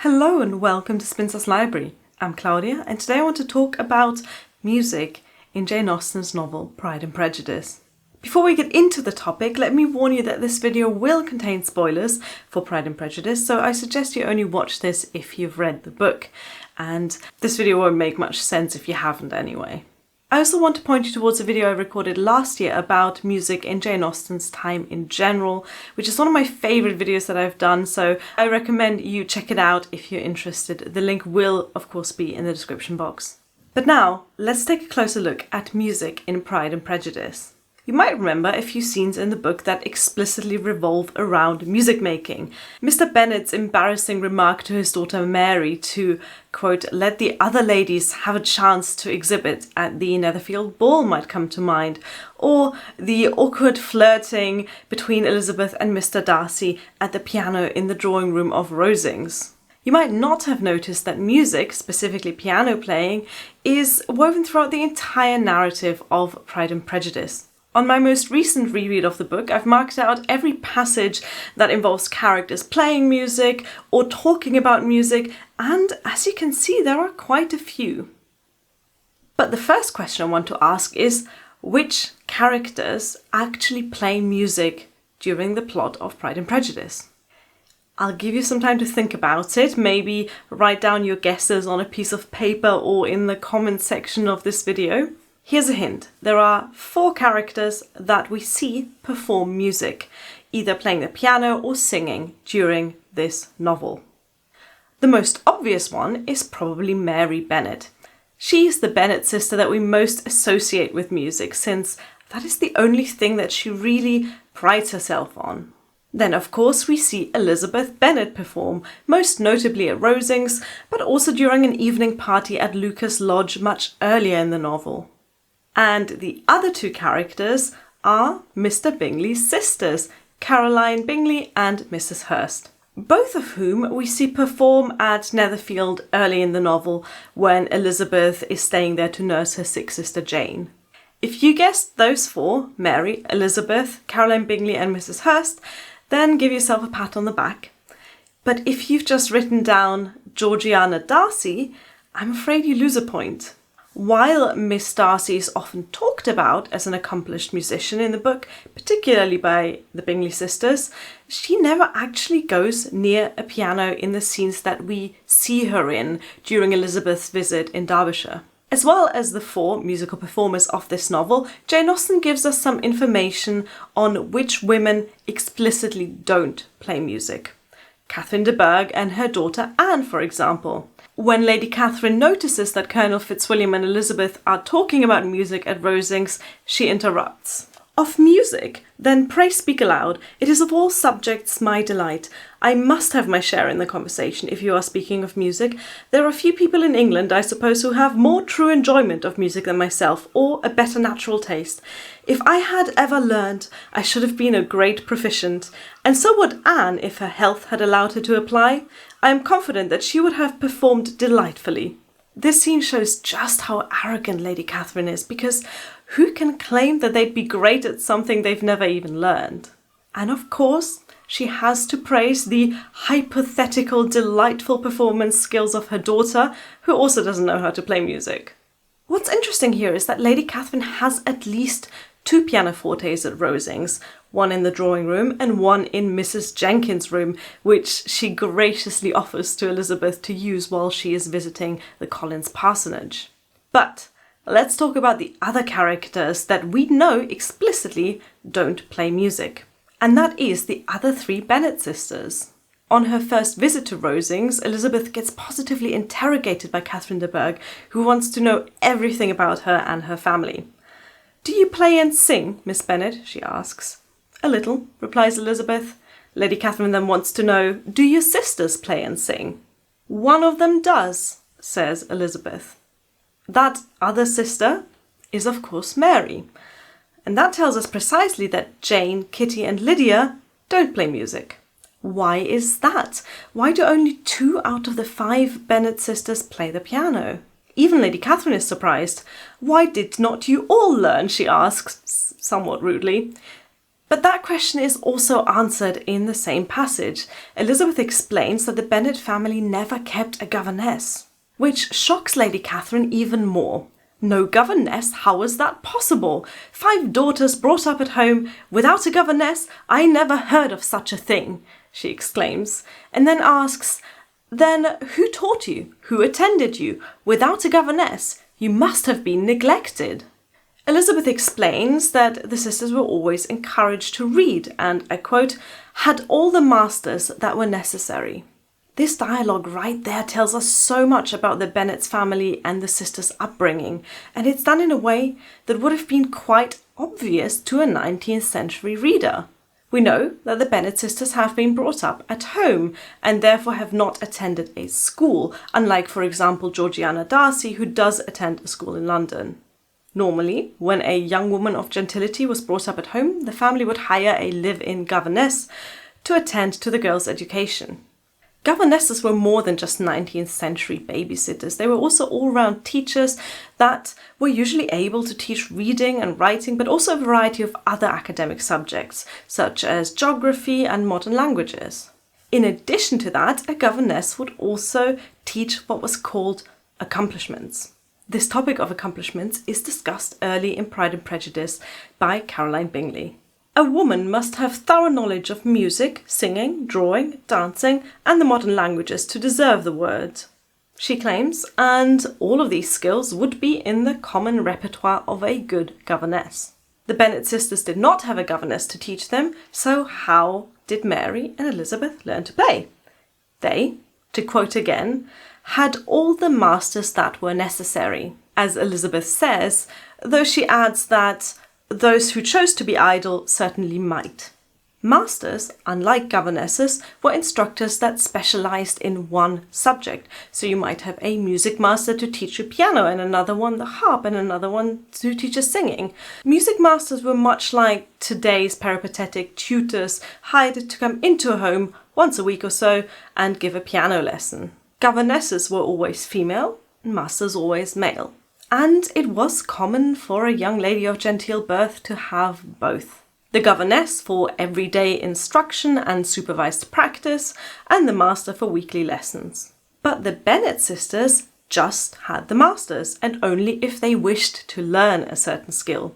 Hello and welcome to Spencer's Library. I'm Claudia and today I want to talk about music in Jane Austen's novel Pride and Prejudice. Before we get into the topic, let me warn you that this video will contain spoilers for Pride and Prejudice, so I suggest you only watch this if you've read the book, and this video won't make much sense if you haven't anyway. I also want to point you towards a video I recorded last year about music in Jane Austen's time in general, which is one of my favourite videos that I've done, so I recommend you check it out if you're interested. The link will, of course, be in the description box. But now, let's take a closer look at music in Pride and Prejudice. You might remember a few scenes in the book that explicitly revolve around music making. Mr. Bennet's embarrassing remark to his daughter Mary to, quote, let the other ladies have a chance to exhibit at the Netherfield Ball might come to mind, or the awkward flirting between Elizabeth and Mr. Darcy at the piano in the drawing room of Rosings. You might not have noticed that music, specifically piano playing, is woven throughout the entire narrative of Pride and Prejudice. On my most recent reread of the book, I've marked out every passage that involves characters playing music or talking about music, and as you can see, there are quite a few. But the first question I want to ask is, which characters actually play music during the plot of Pride and Prejudice? I'll give you some time to think about it, maybe write down your guesses on a piece of paper or in the comments section of this video. Here's a hint. There are 4 characters that we see perform music, either playing the piano or singing during this novel. The most obvious one is probably Mary Bennet. She's the Bennet sister that we most associate with music, since that is the only thing that she really prides herself on. Then, of course, we see Elizabeth Bennet perform, most notably at Rosings, but also during an evening party at Lucas Lodge much earlier in the novel. And the other 2 characters are Mr. Bingley's sisters, Caroline Bingley and Mrs. Hurst, both of whom we see perform at Netherfield early in the novel when Elizabeth is staying there to nurse her sick sister Jane. If you guessed those 4, Mary, Elizabeth, Caroline Bingley and Mrs. Hurst, then give yourself a pat on the back. But if you've just written down Georgiana Darcy, I'm afraid you lose a point. While Miss Darcy is often talked about as an accomplished musician in the book, particularly by the Bingley sisters, she never actually goes near a piano in the scenes that we see her in during Elizabeth's visit in Derbyshire. As well as the 4 musical performers of this novel, Jane Austen gives us some information on which women explicitly don't play music. Catherine de Bourgh and her daughter Anne, for example. When Lady Catherine notices that Colonel Fitzwilliam and Elizabeth are talking about music at Rosings, she interrupts. Of music? Then pray speak aloud. It is of all subjects my delight. I must have my share in the conversation if you are speaking of music. There are few people in England, I suppose, who have more true enjoyment of music than myself, or a better natural taste. If I had ever learned, I should have been a great proficient, and so would Anne if her health had allowed her to apply. I am confident that she would have performed delightfully. This scene shows just how arrogant Lady Catherine is, because who can claim that they'd be great at something they've never even learned? And of course, she has to praise the hypothetical, delightful performance skills of her daughter, who also doesn't know how to play music. What's interesting here is that Lady Catherine has at least 2 pianofortes at Rosings, one in the drawing room and one in Mrs. Jenkins' room, which she graciously offers to Elizabeth to use while she is visiting the Collins parsonage. But let's talk about the other characters that we know explicitly don't play music. And that is the other 3 Bennet sisters. On her first visit to Rosings, Elizabeth gets positively interrogated by Catherine de Bourgh, who wants to know everything about her and her family. Do you play and sing, Miss Bennet? She asks. A little, replies Elizabeth. Lady Catherine then wants to know, do your sisters play and sing? One of them does, says Elizabeth. That other sister is, of course, Mary. And that tells us precisely that Jane, Kitty and Lydia don't play music. Why is that? Why do only 2 out of the 5 Bennet sisters play the piano? Even Lady Catherine is surprised. Why did not you all learn, she asks, somewhat rudely. But that question is also answered in the same passage. Elizabeth explains that the Bennet family never kept a governess, which shocks Lady Catherine even more. No governess? How is that possible? 5 daughters brought up at home without a governess? I never heard of such a thing, she exclaims, and then asks, then who taught you? Who attended you? Without a governess, you must have been neglected. Elizabeth explains that the sisters were always encouraged to read and, I quote, had all the masters that were necessary. This dialogue right there tells us so much about the Bennet's family and the sisters' upbringing, and it's done in a way that would have been quite obvious to a 19th century reader. We know that the Bennet sisters have been brought up at home and therefore have not attended a school, unlike, for example, Georgiana Darcy, who does attend a school in London. Normally, when a young woman of gentility was brought up at home, the family would hire a live-in governess to attend to the girl's education. Governesses were more than just 19th century babysitters. They were also all-round teachers that were usually able to teach reading and writing, but also a variety of other academic subjects, such as geography and modern languages. In addition to that, a governess would also teach what was called accomplishments. This topic of accomplishments is discussed early in Pride and Prejudice by Caroline Bingley. A woman must have thorough knowledge of music, singing, drawing, dancing, and the modern languages to deserve the word, she claims, and all of these skills would be in the common repertoire of a good governess. The Bennet sisters did not have a governess to teach them, so how did Mary and Elizabeth learn to play? They, to quote again, had all the masters that were necessary, as Elizabeth says, though she adds that those who chose to be idle certainly might. Masters, unlike governesses, were instructors that specialized in one subject. So you might have a music master to teach you piano, and another one the harp, and another one to teach you singing. Music masters were much like today's peripatetic tutors hired to come into a home once a week or so and give a piano lesson. Governesses were always female, masters always male. And it was common for a young lady of genteel birth to have both. The governess for everyday instruction and supervised practice, and the master for weekly lessons. But the Bennet sisters just had the masters, and only if they wished to learn a certain skill.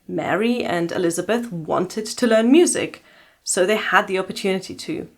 Mary and Elizabeth wanted to learn music, so they had the opportunity to.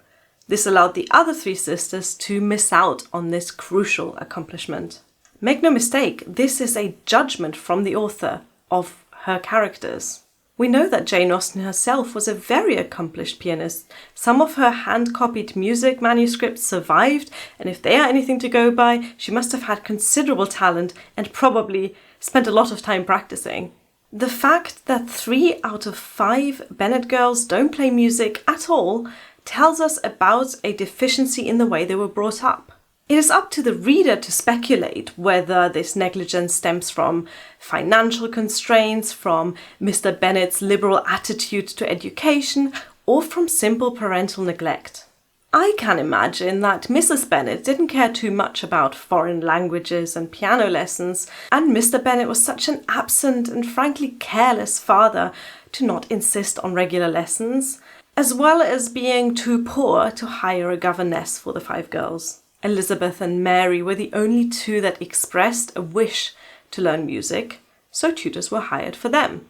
This allowed the other 3 sisters to miss out on this crucial accomplishment. Make no mistake, this is a judgment from the author of her characters. We know that Jane Austen herself was a very accomplished pianist. Some of her hand-copied music manuscripts survived, and if they are anything to go by, she must have had considerable talent and probably spent a lot of time practicing. The fact that 3 out of 5 Bennet girls don't play music at all tells us about a deficiency in the way they were brought up. It is up to the reader to speculate whether this negligence stems from financial constraints, from Mr. Bennet's liberal attitude to education, or from simple parental neglect. I can imagine that Mrs. Bennet didn't care too much about foreign languages and piano lessons, and Mr. Bennet was such an absent and frankly careless father to not insist on regular lessons, as well as being too poor to hire a governess for the 5 girls. Elizabeth and Mary were the only 2 that expressed a wish to learn music, so tutors were hired for them.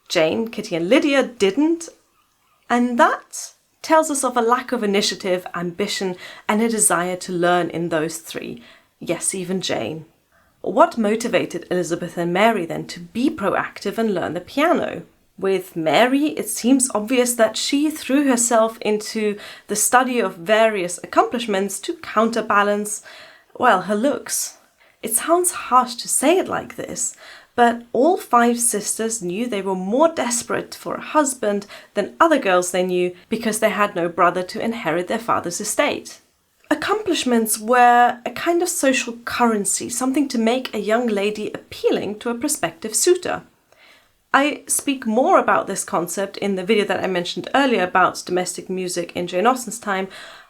Jane, Kitty and Lydia didn't, and that tells us of a lack of initiative, ambition and a desire to learn in those 3. Yes, even Jane. What motivated Elizabeth and Mary then to be proactive and learn the piano? With Mary, it seems obvious that she threw herself into the study of various accomplishments to counterbalance, well, her looks. It sounds harsh to say it like this, but all 5 sisters knew they were more desperate for a husband than other girls they knew because they had no brother to inherit their father's estate. Accomplishments were a kind of social currency, something to make a young lady appealing to a prospective suitor. I speak more about this concept in the video that I mentioned earlier about domestic music in Jane Austen's time,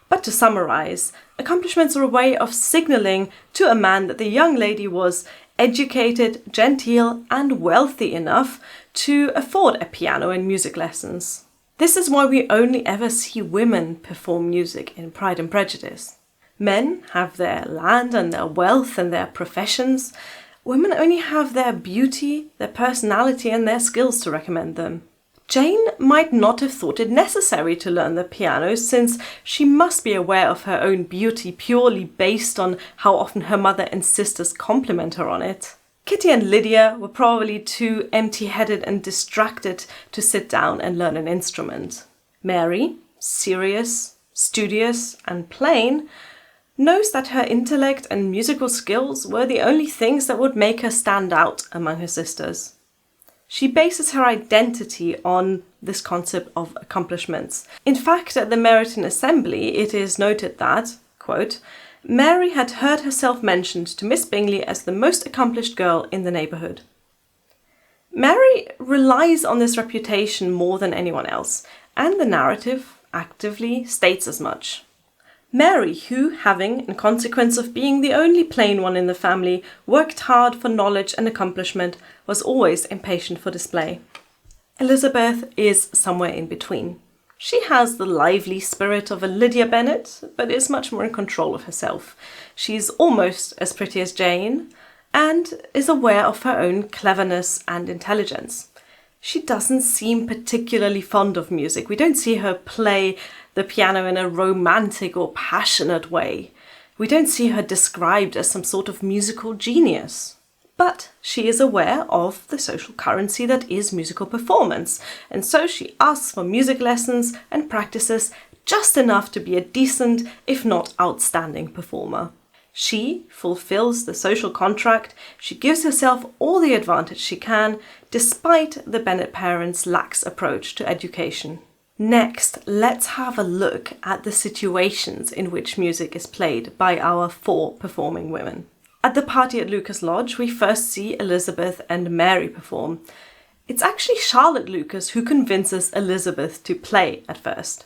but to summarize, accomplishments are a way of signaling to a man that the young lady was educated, genteel and wealthy enough to afford a piano and music lessons. This is why we only ever see women perform music in Pride and Prejudice. Men have their land and their wealth and their professions. Women only have their beauty, their personality and their skills to recommend them. Jane might not have thought it necessary to learn the piano, since she must be aware of her own beauty purely based on how often her mother and sisters compliment her on it. Kitty and Lydia were probably too empty-headed and distracted to sit down and learn an instrument. Mary, serious, studious and plain, knows that her intellect and musical skills were the only things that would make her stand out among her sisters. She bases her identity on this concept of accomplishments. In fact, at the Meryton Assembly, it is noted that, quote, Mary had heard herself mentioned to Miss Bingley as the most accomplished girl in the neighbourhood. Mary relies on this reputation more than anyone else, and the narrative actively states as much. Mary, who, having, in consequence of being the only plain one in the family, worked hard for knowledge and accomplishment, was always impatient for display. Elizabeth is somewhere in between. She has the lively spirit of a Lydia Bennet, but is much more in control of herself. She's almost as pretty as Jane, and is aware of her own cleverness and intelligence. She doesn't seem particularly fond of music. We don't see her play the piano in a romantic or passionate way. We don't see her described as some sort of musical genius. But she is aware of the social currency that is musical performance, and so she asks for music lessons and practices just enough to be a decent, if not outstanding, performer. She fulfills the social contract. She gives herself all the advantage she can, despite the Bennet parents' lax approach to education. Next, let's have a look at the situations in which music is played by our 4 performing women. At the party at Lucas Lodge, we first see Elizabeth and Mary perform. It's actually Charlotte Lucas who convinces Elizabeth to play at first.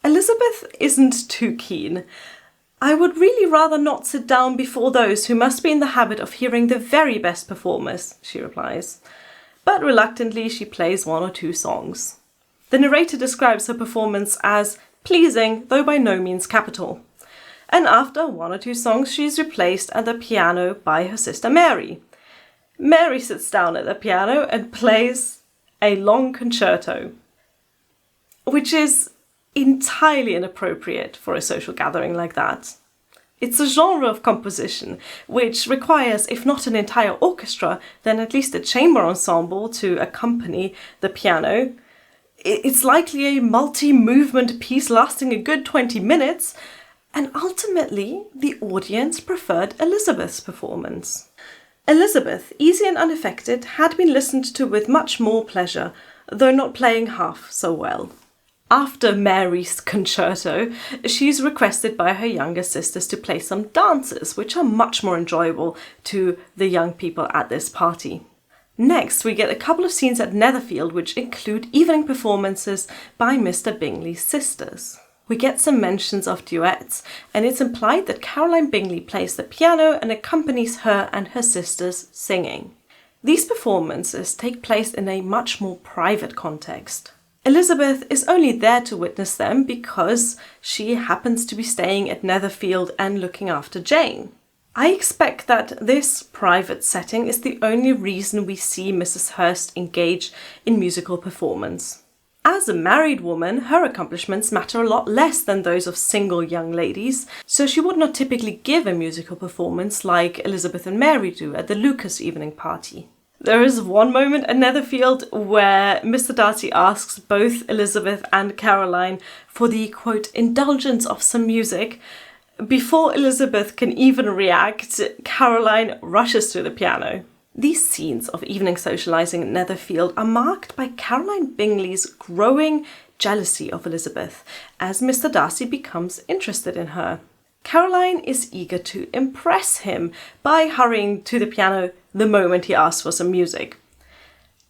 Elizabeth isn't too keen. I would really rather not sit down before those who must be in the habit of hearing the very best performers, she replies. But reluctantly she plays 1 or 2 songs. The narrator describes her performance as pleasing, though by no means capital. And after 1 or 2 songs she is replaced at the piano by her sister Mary. Mary sits down at the piano and plays a long concerto, which is entirely inappropriate for a social gathering like that. It's a genre of composition which requires, if not an entire orchestra, then at least a chamber ensemble to accompany the piano. It's likely a multi-movement piece lasting a good 20 minutes, and ultimately the audience preferred Elizabeth's performance. Elizabeth, easy and unaffected, had been listened to with much more pleasure, though not playing half so well. After Mary's concerto, she's requested by her younger sisters to play some dances, which are much more enjoyable to the young people at this party. Next, we get a couple of scenes at Netherfield which include evening performances by Mr. Bingley's sisters. We get some mentions of duets, and it's implied that Caroline Bingley plays the piano and accompanies her and her sisters singing. These performances take place in a much more private context. Elizabeth is only there to witness them because she happens to be staying at Netherfield and looking after Jane. I expect that this private setting is the only reason we see Mrs. Hurst engage in musical performance. As a married woman, her accomplishments matter a lot less than those of single young ladies, so she would not typically give a musical performance like Elizabeth and Mary do at the Lucas evening party. There is one moment at Netherfield where Mr. Darcy asks both Elizabeth and Caroline for the, quote, indulgence of some music. Before Elizabeth can even react, Caroline rushes to the piano. These scenes of evening socialising at Netherfield are marked by Caroline Bingley's growing jealousy of Elizabeth as Mr. Darcy becomes interested in her. Caroline is eager to impress him by hurrying to the piano the moment he asks for some music.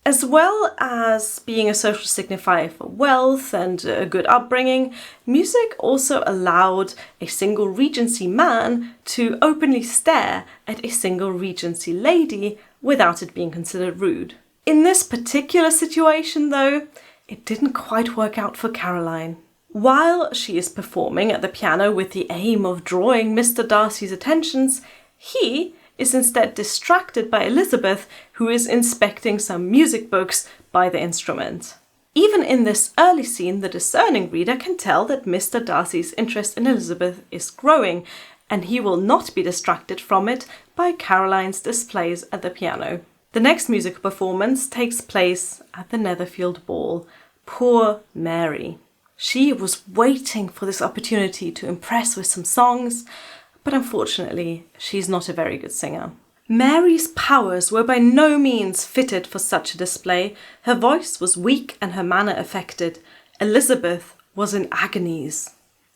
As well as being a social signifier for wealth and a good upbringing, music also allowed a single Regency man to openly stare at a single Regency lady without it being considered rude. In this particular situation though, it didn't quite work out for Caroline. While she is performing at the piano with the aim of drawing Mr. Darcy's attentions, he is instead distracted by Elizabeth, who is inspecting some music books by the instrument. Even in this early scene, the discerning reader can tell that Mr. Darcy's interest in Elizabeth is growing, and he will not be distracted from it by Caroline's displays at the piano. The next musical performance takes place at the Netherfield Ball. Poor Mary. She was waiting for this opportunity to impress with some songs, but unfortunately, she's not a very good singer. Mary's powers were by no means fitted for such a display. Her voice was weak and her manner affected. Elizabeth was in agonies.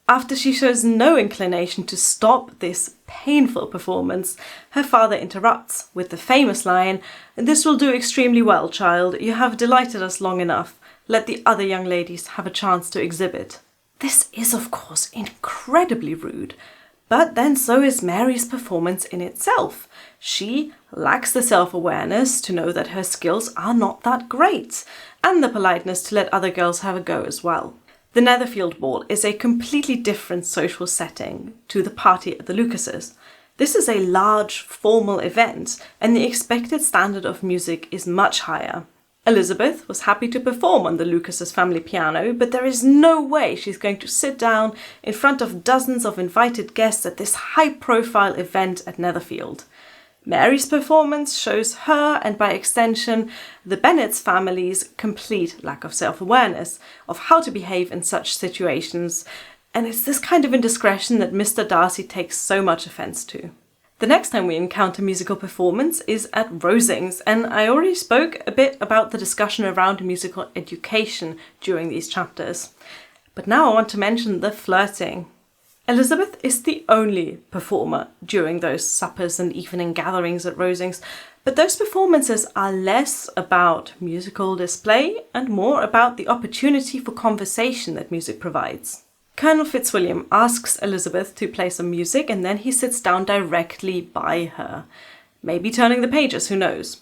After she shows no inclination to stop this painful performance, her father interrupts with the famous line, "This will do extremely well, child. You have delighted us long enough. Let the other young ladies have a chance to exhibit." This is, of course, incredibly rude, but then so is Mary's performance in itself. She lacks the self-awareness to know that her skills are not that great, and the politeness to let other girls have a go as well. The Netherfield Ball is a completely different social setting to the party at the Lucases. This is a large, formal event, and the expected standard of music is much higher. Elizabeth was happy to perform on the Lucases family piano, but there is no way she's going to sit down in front of dozens of invited guests at this high-profile event at Netherfield. Mary's performance shows her, and by extension, the Bennet's family's complete lack of self-awareness of how to behave in such situations, and it's this kind of indiscretion that Mr. Darcy takes so much offence to. The next time we encounter musical performance is at Rosings, and I already spoke a bit about the discussion around musical education during these chapters. But now I want to mention the flirting. Elizabeth is the only performer during those suppers and evening gatherings at Rosings, but those performances are less about musical display and more about the opportunity for conversation that music provides. Colonel Fitzwilliam asks Elizabeth to play some music and then he sits down directly by her. Maybe turning the pages, who knows?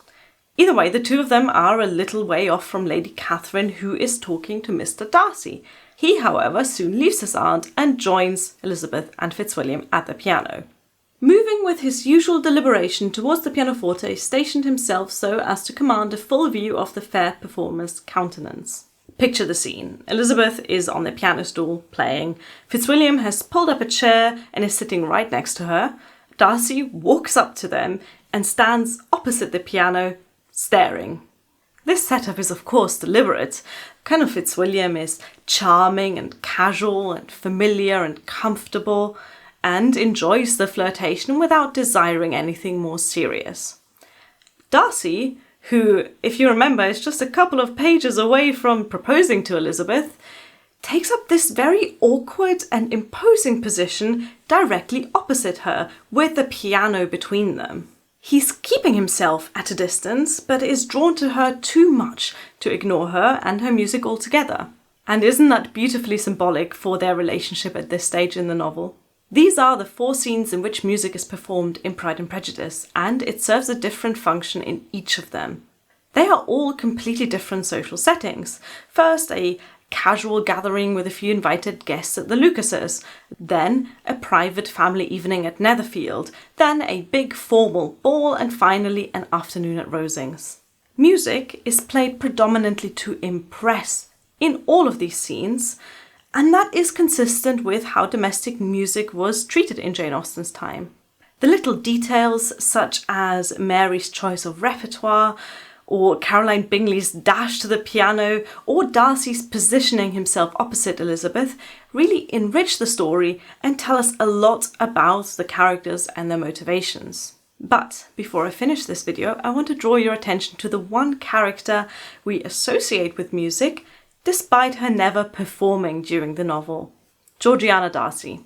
Either way, the two of them are a little way off from Lady Catherine, who is talking to Mr. Darcy. He, however, soon leaves his aunt and joins Elizabeth and Fitzwilliam at the piano. Moving with his usual deliberation towards the pianoforte, stationed himself so as to command a full view of the fair performer's countenance. Picture the scene. Elizabeth is on the piano stool, playing. Fitzwilliam has pulled up a chair and is sitting right next to her. Darcy walks up to them and stands opposite the piano, staring. This setup is of course deliberate. Colonel Fitzwilliam is charming and casual and familiar and comfortable and enjoys the flirtation without desiring anything more serious. Darcy, who, if you remember, is just a couple of pages away from proposing to Elizabeth, takes up this very awkward and imposing position directly opposite her, with the piano between them. He's keeping himself at a distance, but is drawn to her too much to ignore her and her music altogether. And isn't that beautifully symbolic for their relationship at this stage in the novel? These are the 4 scenes in which music is performed in Pride and Prejudice, and it serves a different function in each of them. They are all completely different social settings. First, a casual gathering with a few invited guests at the Lucases, then a private family evening at Netherfield, then a big formal ball, and finally an afternoon at Rosings. Music is played predominantly to impress in all of these scenes, and that is consistent with how domestic music was treated in Jane Austen's time. The little details, such as Mary's choice of repertoire, or Caroline Bingley's dash to the piano, or Darcy's positioning himself opposite Elizabeth, really enrich the story and tell us a lot about the characters and their motivations. But before I finish this video, I want to draw your attention to the one character we associate with music, despite her never performing during the novel: Georgiana Darcy.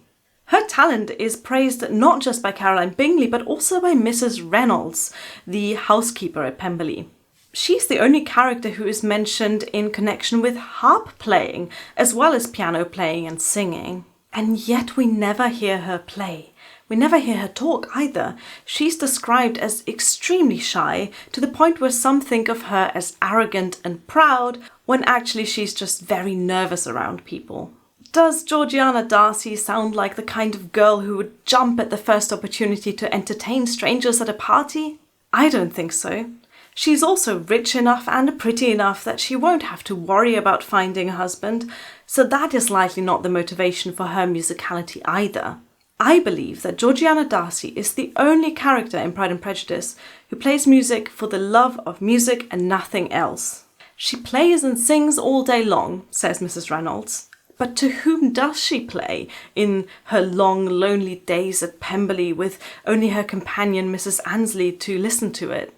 Her talent is praised not just by Caroline Bingley, but also by Mrs. Reynolds, the housekeeper at Pemberley. She's the only character who is mentioned in connection with harp playing, as well as piano playing and singing. And yet we never hear her play. We never hear her talk either. She's described as extremely shy, to the point where some think of her as arrogant and proud, when actually she's just very nervous around people. Does Georgiana Darcy sound like the kind of girl who would jump at the first opportunity to entertain strangers at a party? I don't think so. She's also rich enough and pretty enough that she won't have to worry about finding a husband, so that is likely not the motivation for her musicality either. I believe that Georgiana Darcy is the only character in Pride and Prejudice who plays music for the love of music and nothing else. She plays and sings all day long, says Mrs. Reynolds. But to whom does she play in her long, lonely days at Pemberley with only her companion Mrs. Annesley to listen to it?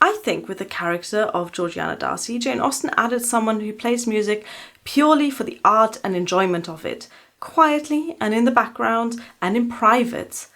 I think with the character of Georgiana Darcy, Jane Austen added someone who plays music purely for the art and enjoyment of it, quietly and in the background and in private.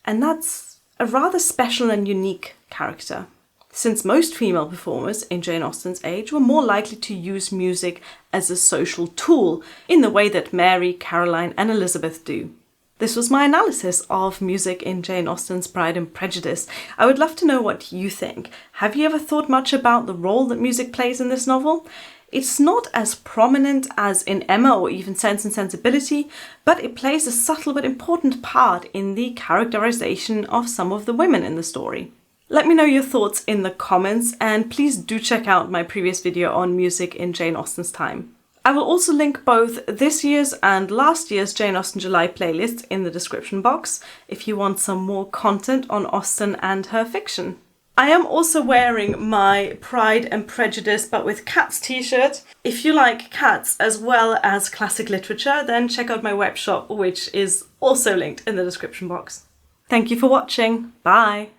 And that's a rather special and unique character, since most female performers in Jane Austen's age were more likely to use music as a social tool in the way that Mary, Caroline and Elizabeth do. This was my analysis of music in Jane Austen's Pride and Prejudice. I would love to know what you think. Have you ever thought much about the role that music plays in this novel? It's not as prominent as in Emma or even Sense and Sensibility, but it plays a subtle but important part in the characterization of some of the women in the story. Let me know your thoughts in the comments, and please do check out my previous video on music in Jane Austen's time. I will also link both this year's and last year's Jane Austen July playlists in the description box if you want some more content on Austen and her fiction. I am also wearing my Pride and Prejudice but with cats t-shirt. If you like cats as well as classic literature, then check out my web shop, which is also linked in the description box. Thank you for watching. Bye!